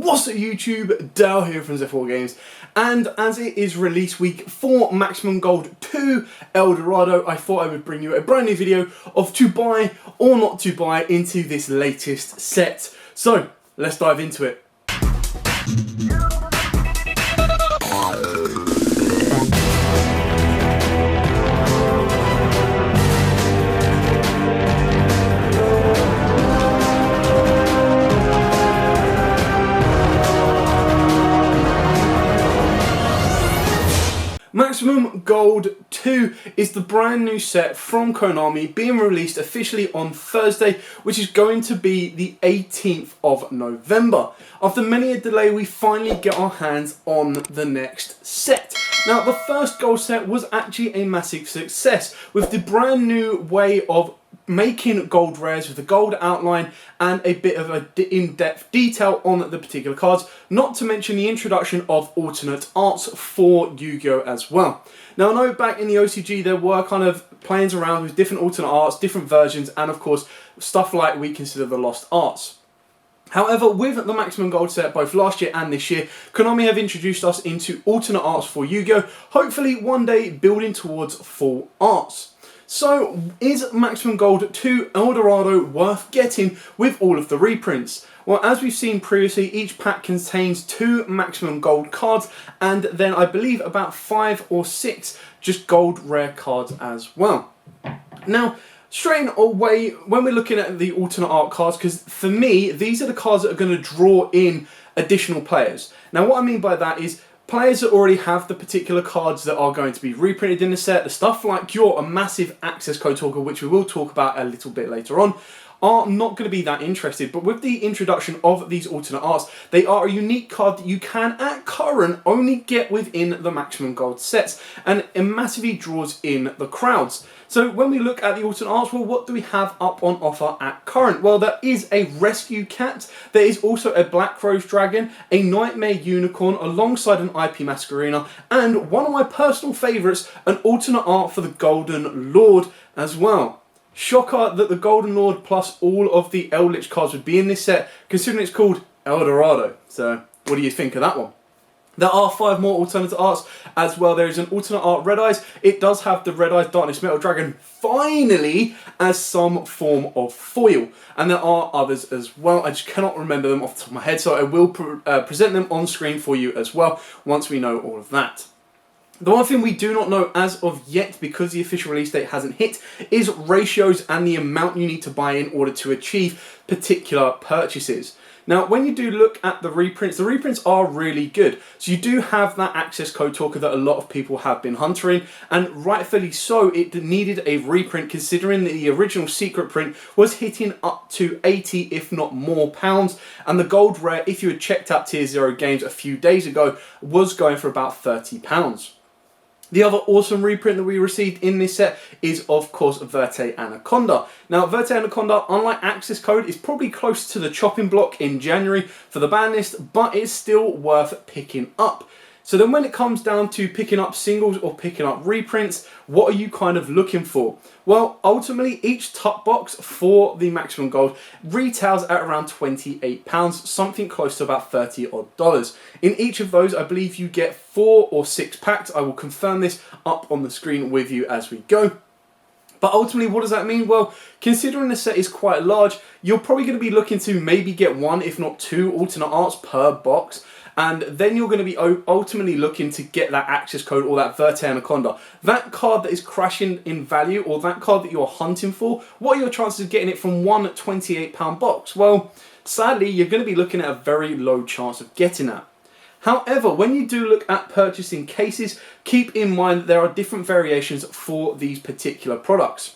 What's up YouTube, Dale here from Z4 Games, and as it is release week for Maximum Gold 2 El Dorado, I thought I would bring you a brand new video of to buy or not to buy into this latest set. So, let's dive into it. Maximum Gold 2 is the brand new set from Konami being released officially on Thursday, which is going to be the 18th of November. After many a delay, we finally get our hands on the next set. Now, the first gold set was actually a massive success with the brand new way of making gold rares with a gold outline and a bit of in-depth detail on the particular cards, not to mention the introduction of alternate arts for Yugioh as well. Now, I know back in the OCG there were kind of playings around with different alternate arts, different versions, and of course stuff like we consider the lost arts. However, with the Maximum Gold set, both last year and this year, Konami have introduced us into alternate arts for Yugioh, hopefully one day building towards full arts. So, is Maximum Gold 2 El Dorado worth getting with all of the reprints? Well, as we've seen previously, each pack contains 2 Maximum Gold cards, and then I believe about 5 or 6 just gold rare cards as well. Now, straight away, when we're looking at the alternate art cards, because for me, these are the cards that are going to draw in additional players. Now, what I mean by that is, players that already have the particular cards that are going to be reprinted in the set, the stuff like Yugioh, a massive access code talker, which we will talk about a little bit later on, are not going to be that interested. But with the introduction of these alternate arts, they are a unique card that you can, at current, only get within the Maximum Gold sets, and it massively draws in the crowds. So when we look at the alternate arts, well, what do we have up on offer at current? Well, there is a Rescue Cat, there is also a Black Rose Dragon, a Nightmare Unicorn alongside an IP Masquerena, and one of my personal favourites, an alternate art for the Golden Lord as well. Shocker that the Golden Lord plus all of the Eldritch cards would be in this set, considering it's called El Dorado. So, what do you think of that one? There are 5 more alternate arts as well. There is an alternate art Red Eyes. It does have the Red Eyes Darkness Metal Dragon finally as some form of foil. And there are others as well. I just cannot remember them off the top of my head, so I will present them on screen for you as well once we know all of that. The one thing we do not know as of yet, because the official release date hasn't hit, is ratios and the amount you need to buy in order to achieve particular purchases. Now, when you do look at the reprints are really good. So you do have that access code talker that a lot of people have been hunting, and rightfully so, it needed a reprint considering that the original secret print was hitting up to 80 if not more pounds, and the gold rare, if you had checked out Tier 0 games a few days ago, was going for about £30. The other awesome reprint that we received in this set is, of course, Verte Anaconda. Now, Verte Anaconda, unlike Access Code, is probably close to the chopping block in January for the ban list, but it's still worth picking up. So then when it comes down to picking up singles or picking up reprints, what are you kind of looking for? Well, ultimately, each top box for the Maximum Gold retails at around £28, something close to about $30 odd. In each of those, I believe you get 4 or 6 packs. I will confirm this up on the screen with you as we go. But ultimately, what does that mean? Well, considering the set is quite large, you're probably going to be looking to maybe get 1, if not 2 alternate arts per box. And then you're going to be ultimately looking to get that access code or that Verte Anaconda. That card that is crashing in value, or that card that you're hunting for, what are your chances of getting it from one £28 box? Well, sadly, you're going to be looking at a very low chance of getting that. However, when you do look at purchasing cases, keep in mind that there are different variations for these particular products.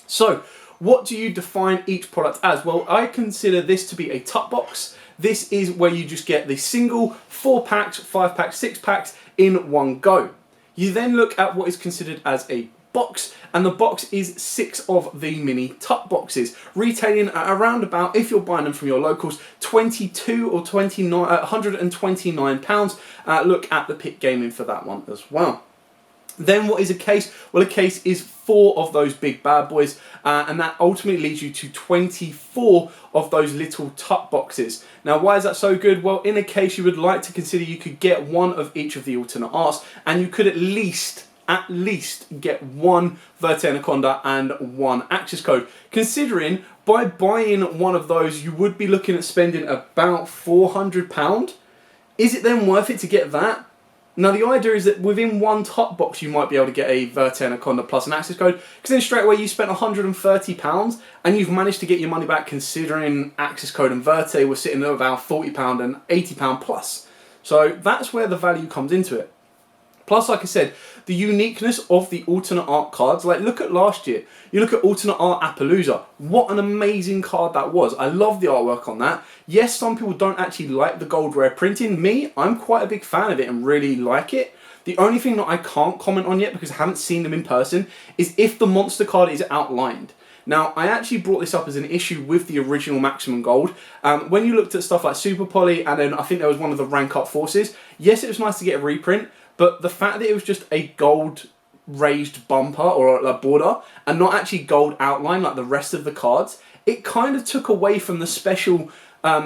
So, what do you define each product as? Well, I consider this to be a top box. This is where you just get the single 4 packs, 5 packs, 6 packs in one go. You then look at what is considered as a box, and the box is 6 of the mini top boxes, retailing at around about, if you're buying them from your locals, £22 or £129. Look at the Pit Gaming for that one as well. Then what is a case? Well, a case is 4 of those big bad boys, and that ultimately leads you to 24 of those little tuck boxes. Now, why is that so good? Well, in a case, you would like to consider you could get 1 of each of the alternate arts, and you could at least get 1 Verte Anaconda and 1 Axis Code. Considering by buying 1 of those, you would be looking at spending about £400. Is it then worth it to get that? Now, the idea is that within 1 top box, you might be able to get a Verte Anaconda plus an Axis Code, because then straight away you spent £130 and you've managed to get your money back, considering Axis Code and Verte were sitting at about £40 and £80 plus. So that's where the value comes into it. Plus, like I said, the uniqueness of the alternate art cards. Like, look at last year. You look at alternate art Appaloosa. What an amazing card that was. I love the artwork on that. Yes, some people don't actually like the gold rare printing. Me, I'm quite a big fan of it and really like it. The only thing that I can't comment on yet, because I haven't seen them in person, is if the monster card is outlined. Now, I actually brought this up as an issue with the original Maximum Gold. When you looked at stuff like Super Poly, and then I think there was one of the rank up forces, yes, it was nice to get a reprint, but the fact that it was just a gold raised bumper or a border and not actually gold outline like the rest of the cards, it kind of took away from the special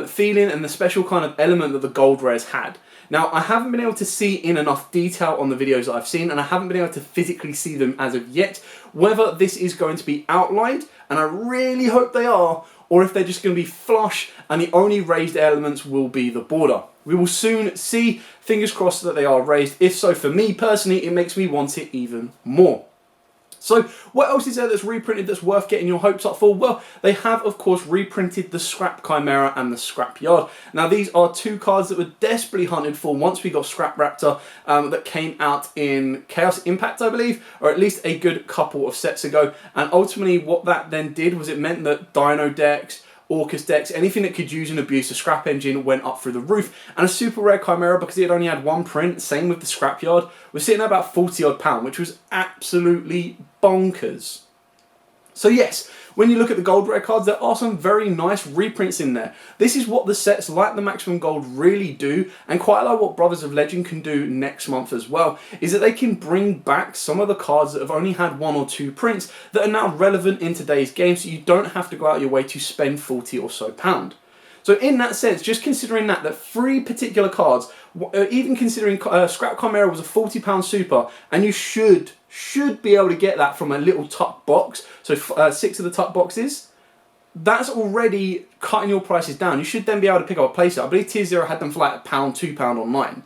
feeling and the special kind of element that the gold rares had. Now, I haven't been able to see in enough detail on the videos that I've seen, and I haven't been able to physically see them as of yet, whether this is going to be outlined, and I really hope they are, or if they're just going to be flush and the only raised elements will be the border. We will soon see, fingers crossed that they are raised. If so, for me personally, it makes me want it even more. So what else is there that's reprinted that's worth getting your hopes up for? Well, they have, of course, reprinted the Scrap Chimera and the Scrap Yard. Now, these are 2 cards that were desperately hunted for once we got Scrap Raptor that came out in Chaos Impact, I believe, or at least a good couple of sets ago. And ultimately, what that then did was it meant that Dino decks, Orcus decks, anything that could use and abuse the Scrap Engine went up through the roof, and a super rare Chimera, because it had only had 1 print, same with the Scrapyard, was sitting at about £40 odd, which was absolutely bonkers. So yes, when you look at the gold rare cards, there are some very nice reprints in there. This is what the sets like the Maximum Gold really do, and quite like what Brothers of Legend can do next month as well, is that they can bring back some of the cards that have only had 1 or 2 prints that are now relevant in today's game, so you don't have to go out your way to spend £40 or so. So in that sense, just considering that 3 particular cards, even considering Scrap Chimera was a £40 super, and you should be able to get that from a little tuck box, so 6 of the tuck boxes, that's already cutting your prices down. You should then be able to pick up a playset. I believe Tier 0 had them for like £1, £2 online.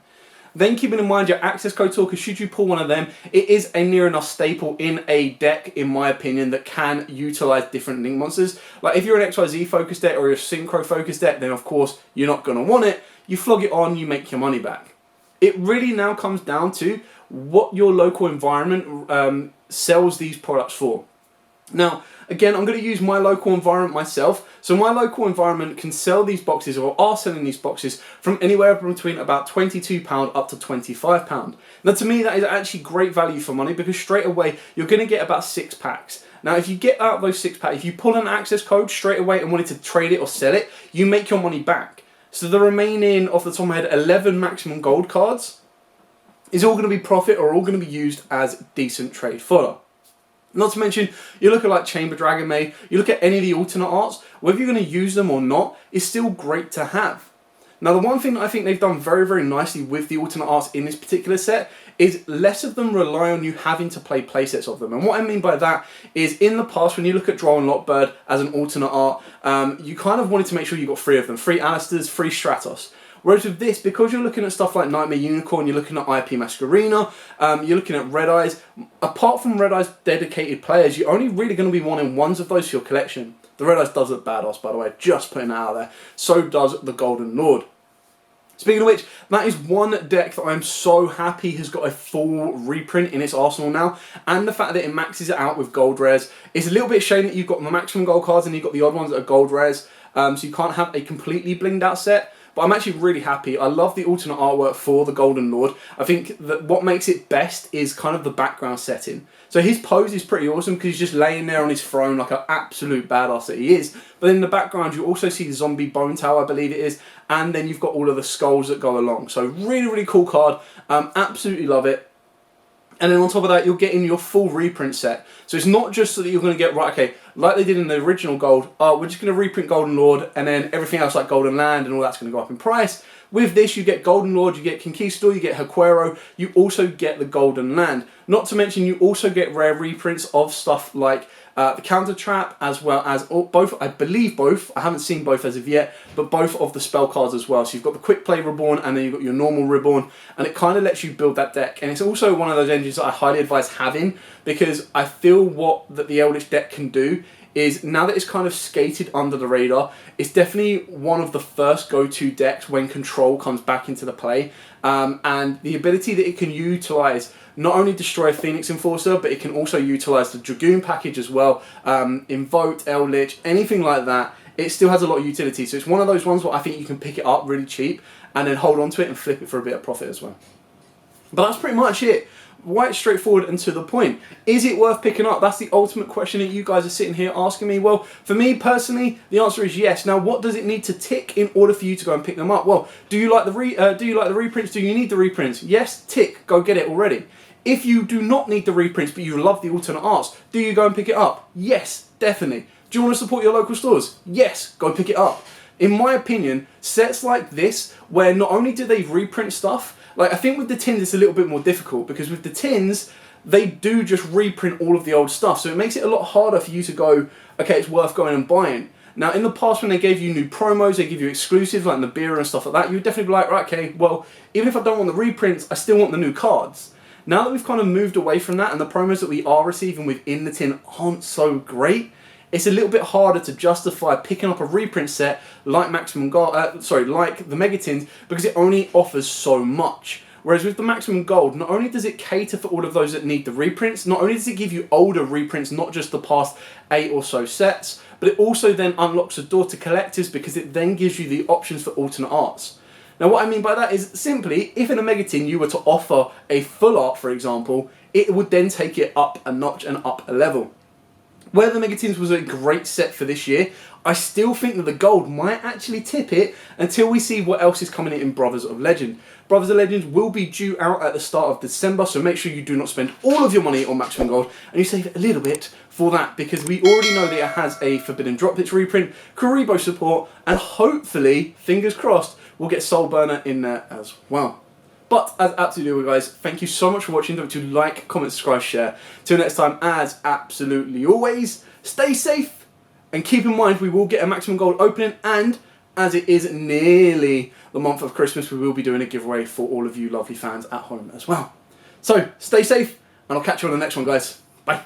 Then keeping in mind your access code talker, should you pull one of them, it is a near enough staple in a deck, in my opinion, that can utilise different link monsters. Like if you're an XYZ focused deck or a Synchro focused deck, then of course you're not going to want it. You flog it on, you make your money back. It really now comes down to what your local environment sells these products for. Now, again, I'm going to use my local environment myself. So my local environment can sell these boxes, or are selling these boxes, from anywhere between about £22 up to £25. Now, to me, that is actually great value for money, because straight away, you're going to get about 6 packs. Now, if you get out those 6 packs, if you pull an access code straight away and wanted to trade it or sell it, you make your money back. So the remaining, off the top of my head, 11 Maximum Gold cards is all going to be profit, or all going to be used as decent trade fodder. Not to mention, you look at like Chamber Dragon Maid, you look at any of the alternate arts, whether you're going to use them or not, is still great to have. Now, the one thing that I think they've done very, very nicely with the alternate arts in this particular set is less of them rely on you having to play playsets of them. And what I mean by that is, in the past, when you look at Droll and Lockbird as an alternate art, you kind of wanted to make sure you got 3 of them. 3 Alistairs, 3 Stratos. Whereas with this, because you're looking at stuff like Nightmare Unicorn, you're looking at IP Masquerena, you're looking at Red Eyes, apart from Red Eyes dedicated players, you're only really going to be wanting 1s of those for your collection. The Red Eyes does look badass, by the way, just putting that out there. So does the Golden Lord. Speaking of which, that is one deck that I'm so happy has got a full reprint in its arsenal now, and the fact that it maxes it out with gold rares. It's a little bit shame that you've got the Maximum Gold cards and you've got the odd ones that are gold rares, so you can't have a completely blinged out set. But I'm actually really happy. I love the alternate artwork for the Golden Lord. I think that what makes it best is kind of the background setting. So his pose is pretty awesome because he's just laying there on his throne like an absolute badass that he is. But in the background you also see the zombie bone tower, I believe it is. And then you've got all of the skulls that go along. So really, really cool card. Absolutely love it. And then on top of that, you're getting your full reprint set. So it's not just so that you're going to get, right, okay, like they did in the original gold, we're just going to reprint Golden Lord, and then everything else like Golden Land and all that's going to go up in price. With this, you get Golden Lord, you get Conquistador, you get Haquero, you also get the Golden Land. Not to mention, you also get rare reprints of stuff like the Counter Trap, as well as both, I believe both, I haven't seen both as of yet, but both of the spell cards as well. So you've got the Quick Play Reborn, and then you've got your normal Reborn, and it kind of lets you build that deck. And it's also one of those engines that I highly advise having, because I feel what that the Eldritch deck can do is, now that it's kind of skated under the radar, it's definitely one of the first go-to decks when Control comes back into the play. And the ability that it can utilise, not only destroy a Phoenix Enforcer, but it can also utilise the Dragoon package as well, Invoke, Eldritch, anything like that. It still has a lot of utility. So it's one of those ones where I think you can pick it up really cheap and then hold on to it and flip it for a bit of profit as well. But that's pretty much it. Quite straightforward and to the point. Is it worth picking up? That's the ultimate question that you guys are sitting here asking me. Well, for me personally, the answer is yes. Now, what does it need to tick in order for you to go and pick them up? Well, do you like the reprints? Do you need the reprints? Yes, tick. Go get it already. If you do not need the reprints but you love the alternate arts, do you go and pick it up? Yes, definitely. Do you want to support your local stores? Yes, go pick it up. In my opinion, sets like this, where not only do they reprint stuff, like I think with the tins it's a little bit more difficult, because with the tins, they do just reprint all of the old stuff. So it makes it a lot harder for you to go, okay, it's worth going and buying. Now, in the past, when they gave you new promos, they give you exclusives like the beer and stuff like that, you would definitely be like, right, okay, well, even if I don't want the reprints, I still want the new cards. Now that we've kind of moved away from that and the promos that we are receiving within the tin aren't so great, it's a little bit harder to justify picking up a reprint set like like the Mega Tins, because it only offers so much. Whereas with the Maximum Gold, not only does it cater for all of those that need the reprints, not only does it give you older reprints, not just the past 8 or so sets, but it also then unlocks the door to collectors, because it then gives you the options for alternate arts. Now, what I mean by that is simply, if in a Mega Tin you were to offer a full art, for example, it would then take it up a notch and up a level. Where the Mega Tins was a great set for this year, I still think that the gold might actually tip it until we see what else is coming in Brothers of Legend. Brothers of Legend will be due out at the start of December, so make sure you do not spend all of your money on Maximum Gold, and you save a little bit for that, because we already know that it has a Forbidden Droplets reprint, Karibo support, and hopefully, fingers crossed, we'll get Soul Burner in there as well. But as absolutely always, guys, thank you so much for watching. Don't forget to like, comment, subscribe, share. Till next time, as absolutely always, stay safe and keep in mind we will get a Maximum Gold opening, and as it is nearly the month of Christmas, we will be doing a giveaway for all of you lovely fans at home as well. So stay safe, and I'll catch you on the next one, guys. Bye.